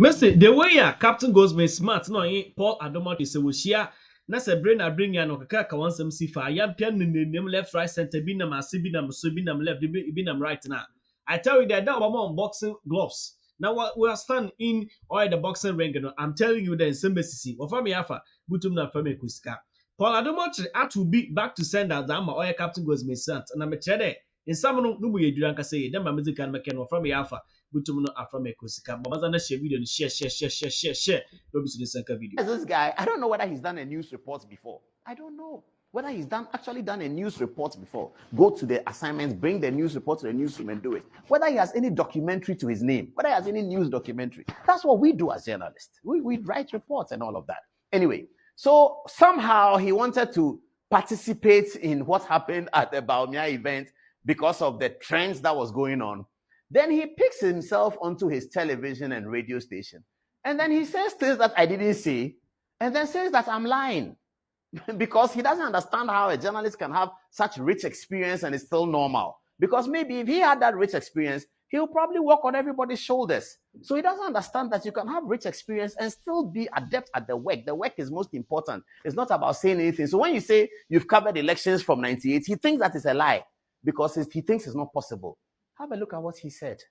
Messi, the way ya Captain goes me smart no Paul Adom Otchere se wo hia na se bring ya no kaka ka wansam si fa ya pia nenem left right center bi na ase bi na so bi na left bi na right na. I tell you that unboxing gloves. Now we are stand in or the boxing ring. No, I'm telling you that in Sembesisi, or from Yafa, Butum na Fame Kusika. Paul Adom Otchere had to be back to send out that my Captain goes me sant. And I'm a chere in some no you drank say, then my music and mechanic from Yafa, Butum no Aframe Kusika. But as I share video, share. Don't be to the second video. This guy, I don't know whether he's done a news report before. I don't know whether he's actually done a news report before. Go to the assignments, bring the news report to the newsroom and do it. Whether he has any documentary to his name, whether he has any news documentary. That's what we do as journalists. We write reports and all of that. Anyway, so somehow he wanted to participate in what happened at the Bawumia event because of the trends that was going on. Then he picks himself onto his television and radio station. And then he says things that I didn't say, and then says that I'm lying. Because he doesn't understand how a journalist can have such rich experience and it's still normal. Because maybe if he had that rich experience, he'll probably walk on everybody's shoulders. So he doesn't understand that you can have rich experience and still be adept at the work. The work is most important. It's not about saying anything. So when you say you've covered elections from 98, he thinks that is a lie because he thinks it's not possible. Have a look at what he said.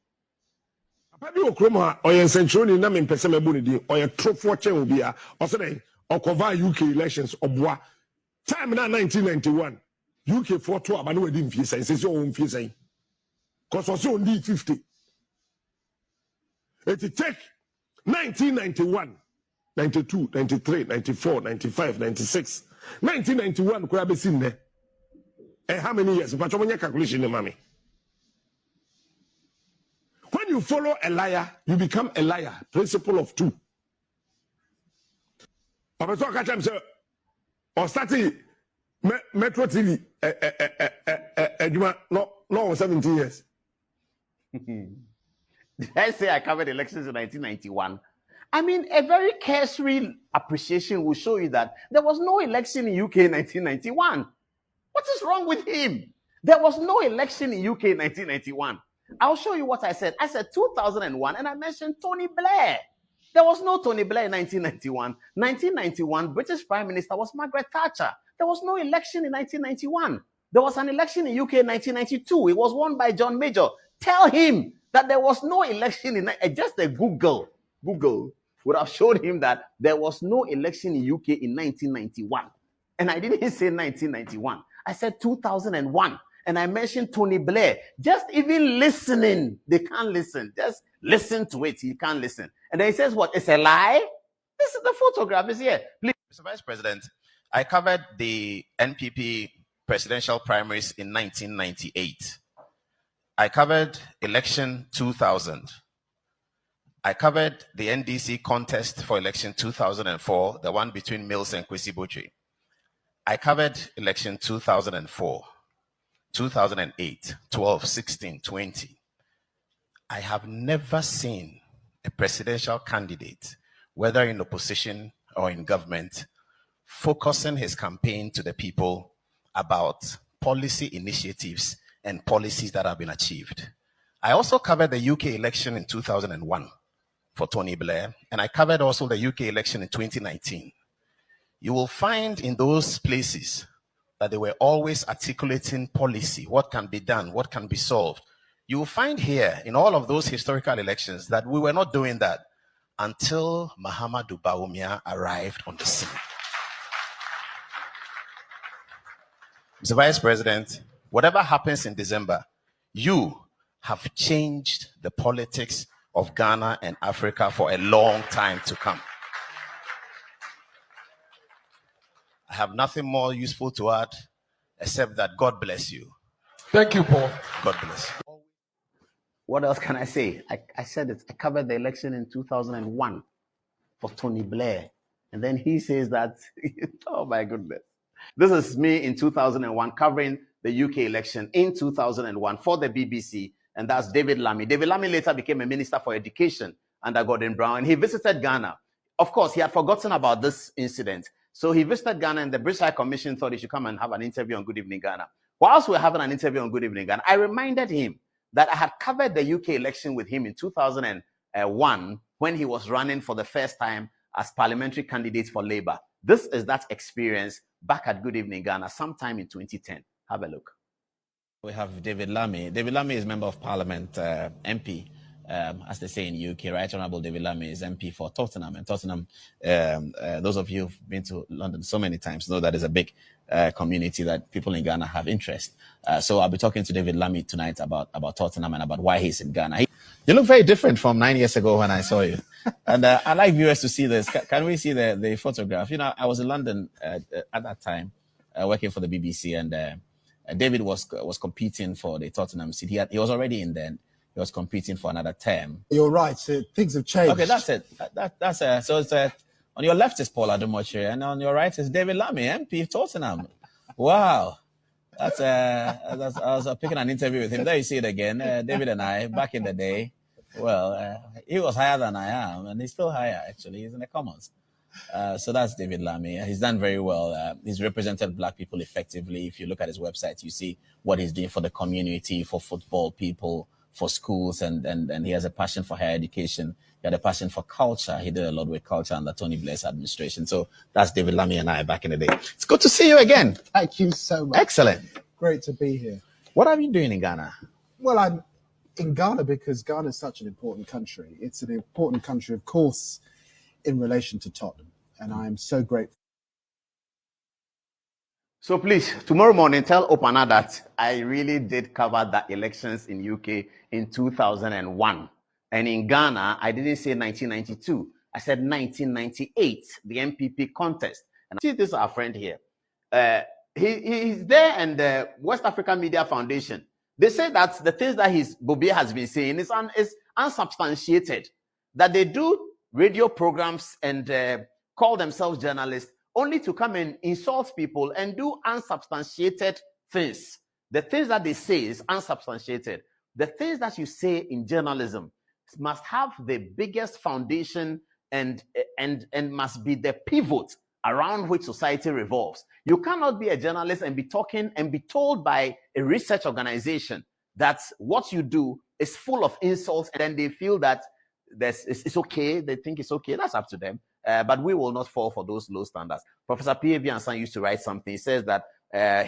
Padi okroma oyen centroni na me pese mebu ni di oyen trofo chen obi a osene okova UK elections obwa time na 1991 UK for to abane wadi mfie sen se o mfie sen cause also only 50 it take 1991 92 93 94 95 96 1991 ko abesin ne how many years but omonya calculation ne mami. When you follow a liar, you become a liar. Principle of two. Papa so catch him say, or starting Metro TV, no 17 years. Did I say I covered elections in 1991? I mean, a very cursory appreciation will show you that there was no election in UK in 1991. What is wrong with him? There was no election in UK in 1991. I'll show you what I said. I said 2001, and I mentioned Tony Blair. There was no Tony Blair in 1991. 1991, British Prime Minister was Margaret Thatcher. There was no election in 1991. There was an election in UK in 1992. It was won by John Major. Tell him that there was no election in just a Google would have showed him that there was no election in UK in 1991. And I didn't say 1991. I said 2001. And I mentioned Tony Blair. Just even listening, they can't listen. Just listen to it. You can't listen. And then he says, what? It's a lie? This is the photograph. It's here. Please. Mr. Vice President, I covered the NPP presidential primaries in 1998. I covered election 2000. I covered the NDC contest for election 2004, the one between Mills and Kwesi Botchwey. I covered election 2004. 2008, 12, 16, 20. I have never seen a presidential candidate, whether in opposition or in government, focusing his campaign to the people about policy initiatives and policies that have been achieved. I also covered the UK election in 2001 for Tony Blair, and I covered also the UK election in 2019. You will find in those places that they were always articulating policy, what can be done, what can be solved. You will find here in all of those historical elections that we were not doing that until Mahamudu Bawumia arrived on the scene. Mr. Vice President, whatever happens in December, you have changed the politics of Ghana and Africa for a long time to come. I have nothing more useful to add except that God bless you. Thank you, Paul. God bless you. What else can I say? I said it. I covered the election in 2001 for Tony Blair. And then he says that, oh my goodness. This is me in 2001 covering the UK election in 2001 for the BBC. And that's David Lammy. David Lammy later became a minister for education under Gordon Brown. And he visited Ghana. Of course, he had forgotten about this incident. So he visited Ghana, and the British High Commission thought he should come and have an interview on Good Evening Ghana. Whilst we were having an interview on Good Evening Ghana, I reminded him that I had covered the UK election with him in 2001 when he was running for the first time as parliamentary candidate for Labour. This is that experience back at Good Evening Ghana sometime in 2010. Have a look. We have David Lammy. David Lammy is Member of Parliament, MP, as they say in UK, right? Honourable David Lammy is MP for Tottenham. And Tottenham, those of you who've been to London so many times know that there's a big community that people in Ghana have interest. So I'll be talking to David Lammy tonight about Tottenham and about why he's in Ghana. You look very different from 9 years ago when I saw you. And I'd like viewers to see this. Can we see the photograph? You know, I was in London at that time, working for the BBC, and David was competing for the Tottenham seat. He was already in then. He was competing for another term. You're right. So things have changed. Okay, that's it. That's so it's on your left is Paul Adom Otchere, and on your right is David Lammy, MP Tottenham. Wow, I was picking an interview with him. There you see it again. David and I back in the day. Well, he was higher than I am, and he's still higher actually. He's in the Commons. So that's David Lammy. He's done very well. He's represented Black people effectively. If you look at his website, you see what he's doing for the community, for football people, for schools, and he has a passion for higher education. He had a passion for culture. He did a lot with culture under Tony Blair's administration. So that's David Lammy and I back in the day. It's good to see you again. Thank you so much. Excellent. Great to be here. What are you doing in Ghana? Well, I'm in Ghana because Ghana is such an important country. It's an important country, of course, in relation to Tottenham. And I am so grateful. So please, tomorrow morning, tell Opana that I really did cover the elections in UK in 2001. And in Ghana, I didn't say 1992. I said 1998, the MPP contest. And see this our friend here. He's there, and the West African Media Foundation. They say that the things that Bobia has been saying is unsubstantiated. That they do radio programs and call themselves journalists only to come and insult people and do unsubstantiated things. The things that they say is unsubstantiated. The things that you say in journalism must have the biggest foundation and must be the pivot around which society revolves. You cannot be a journalist and be talking and be told by a research organization that what you do is full of insults, and then they feel that it's okay. They think it's okay. That's up to them. But we will not fall for those low standards. Professor P.A.B. Ansan used to write something. He says that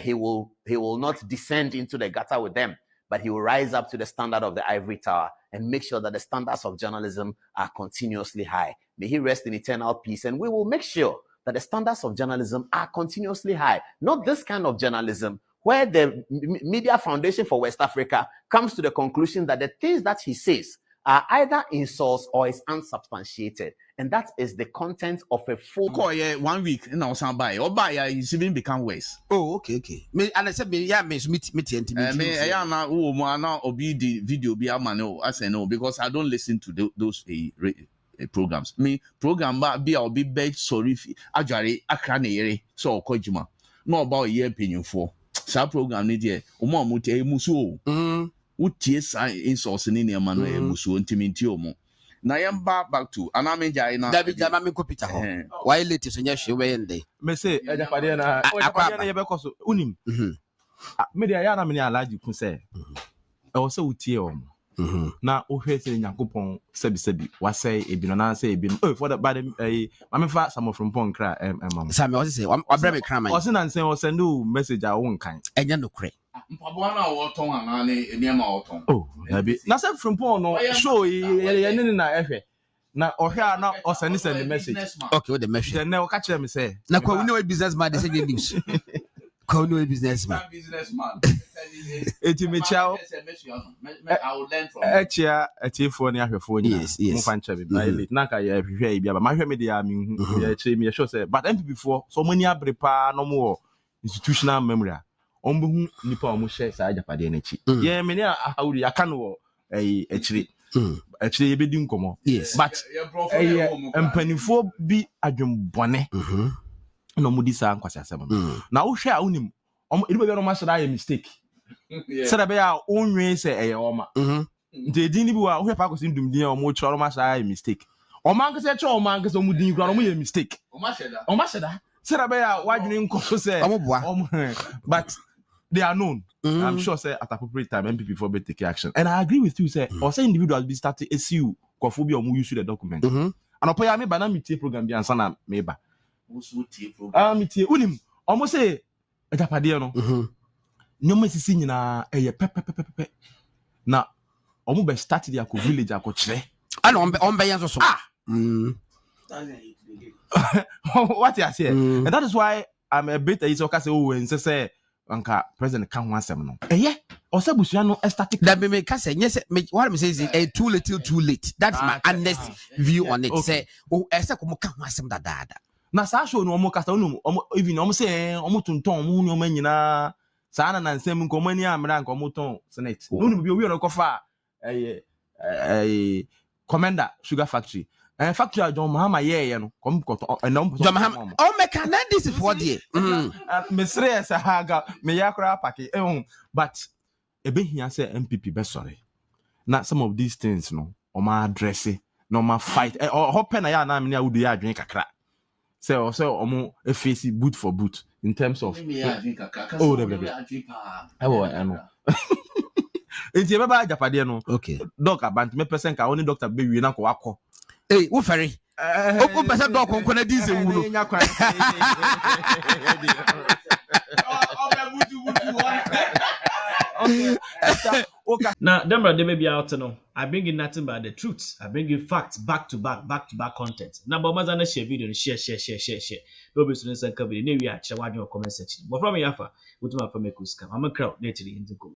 he will not descend into the gutter with them, but he will rise up to the standard of the ivory tower and make sure that the standards of journalism are continuously high. May he rest in eternal peace. And we will make sure that the standards of journalism are continuously high. Not this kind of journalism where the Media Foundation for West Africa comes to the conclusion that the things that he says are either insults or is unsubstantiated. And that is the content of a full... 1 week in our soundbite. Or by it's even become worse. Oh, okay. Me, and I said, me, yeah, me, I now, obi the video be a man. I say no, because I don't listen to those programs. Me, program be I'll be beg sorry, Ajari, Akranere, so Kojima. No about a year opinion for. Sa program need ye, Oma Mute Musu. Utie insource in your man, Musu, intimity omo. Na yamba back to anamenja ina David Jamami Kopita ho. Why latest in yeshi we ende? Me say ejapade na ye be koso unim. Me dia ya na me alaji kun say. E wo say utie omo. Na o hwe say Nyankopon sebi wasay ebi no na say ebi no. For the bad mame fa some from pon kra mam. Sam o say wa bre me kra man. O say na say o send message a won kan. Enya no kre. Mpaboa na woton ana ne eniema woton. Oh, na be. Na say from pon no show ye na ehwe. Na ohwe na o send the message. Okay, what the message? Then na o ka kire me say. Na kwa we know businessman they say news. Kwa no businessman. Eti me chao. I will learn from. Etiefo ne ahwefo nya. Mo fa ncha be by na ka ye hwehwe bia ba ma hwe me dia me hu ye chire me sure say but MPP for so many abre pa no mo institutional memory a ombehu nipa o mo share sa ajapade na chi ye me ne ahawuri aka no echire ye bedi nkomo but empanifo bi adwembone no mo di sa nkwase asem na wo hwe a unim edibo bi no ma shada ye mistake said be a onwe say eye oma nti edin ni bi wa wo hwe pa ko sim dumdin o mo choro ma shada ye mistake o man kase che o man kase o mu din kura o mo ye mistake o ma shada said be a wadwene nko say but they are known. I'm sure say at appropriate time MPP for take action. And I agree with you, say or say individuals be starting SU kofo bi omu use the document anopo ya me ba na metie program bi ansa na me ba Also tie program. metie unim omo say ejapade no nyoma sisi nyina eye pepepepepe na omo be start dia ko village akokire ana on be yan so what you say and that is why I'm a bit easy okay say oh and say anka president kan ho asem no osabusua no static that me ka say yes what me say is too little too late. That's my honest view on it. Say oh ese ko mo kan ho asem da na sa show no omo kasa no omo even omo say omo tonton omo hu omo nyina sa na nsem nko omo ani amra nko omo ton senate no no bi owi no kofa commander sugar factory factory John Mahama ye no kom koto John Mahama oh me can this for there me sre sa haga me yakra pake but ebehia say MPP be sorry na some of these things no oma address no ma fight hope na ya na me awudu ya adwen kakra say omo face boot for boot in terms of oh the no enti be ba japade no okay doc abant me person ka only doctor be wi na ko akọ wo ferry o person doc ko na dinse wu no nya kwan okay. Now, Demra, they may be out no. I bring in nothing but the truth. I bring in facts back to back content. Now, but mazana share video, share. Don't be students and cover the new year. Share what your comment section. But from me, Yafa, what my from a kuska. I'm a crowd. Let's in the go.